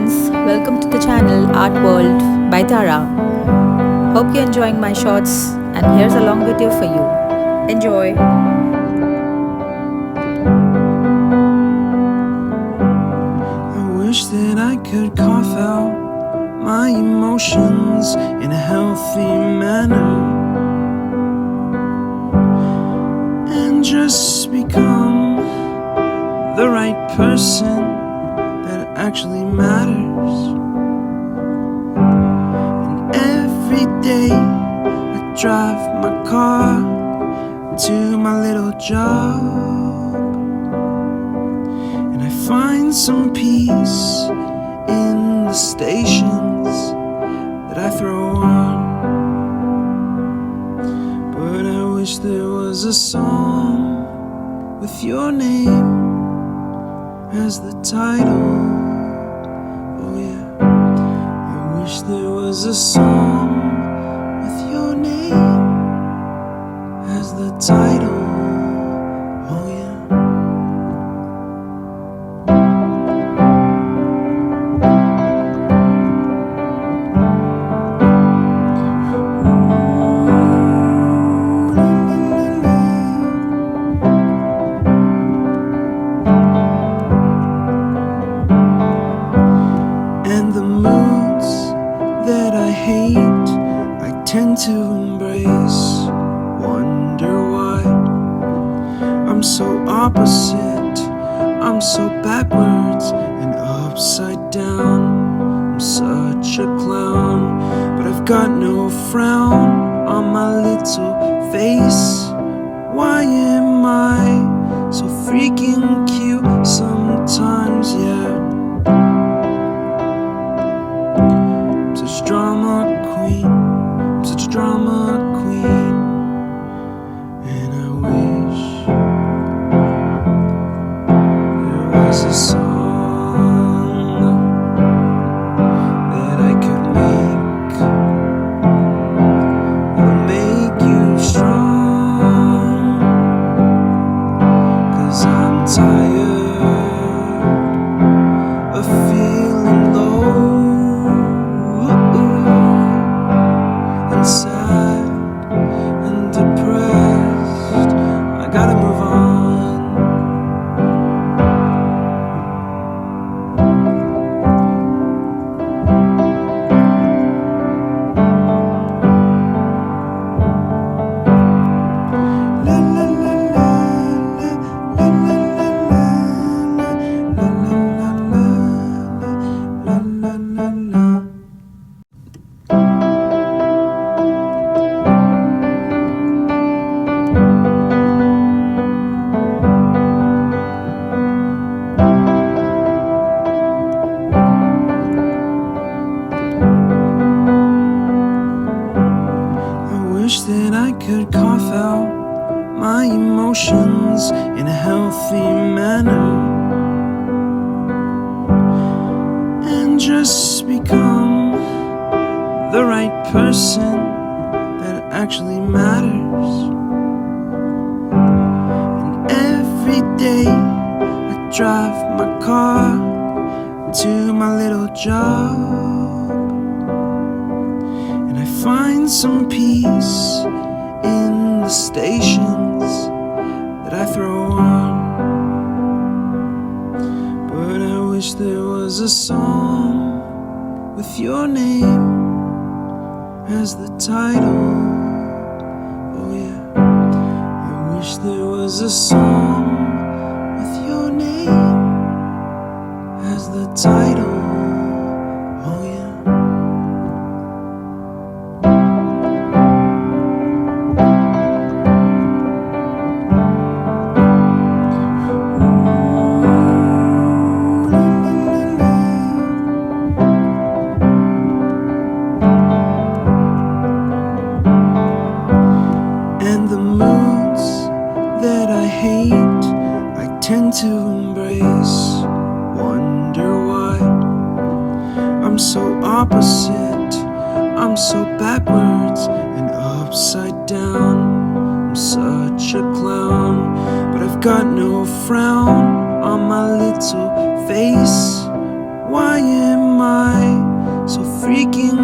friends, welcome to the channel Art World by Tara. Hope you're enjoying my shots, and here's a long video for you. Enjoy! I wish that I could cough out my emotions in a healthy manner and just become the right person that actually matters. And every day I drive my car to my little job, and I find some peace in the stations that I throw on. But I wish there was a song with your name as the title. Oh yeah, I wish there was a song with your name as the title. Oh yeah. And the moods that I hate, I tend to embrace. Wonder why I'm so opposite, I'm so backwards and upside down. I'm such a clown, but I've got no frown on my little face. Why am I so freaking cute sometimes, yeah? Such drama queen, I'm such a drama queen. And I wish there was a song that I could make that would make you strong. 'Cause I'm tired of feeling low and sad and depressed. I gotta move on. La la la la la la la la la la la la. I wish that I could cough out my emotions in a healthy manner and just become the right person that actually matters. And every day I drive my car to my little job, and I find some peace in the stations that I throw on. But I wish there was a song with your name as the title. Oh yeah, I wish there was a song with your name as the title. Oh yeah. And the moods that I hate, I tend to embrace. Wonder why I'm so opposite, I'm so backwards and upside down. I'm such a clown, but I've got no frown on my little face. Why am freaking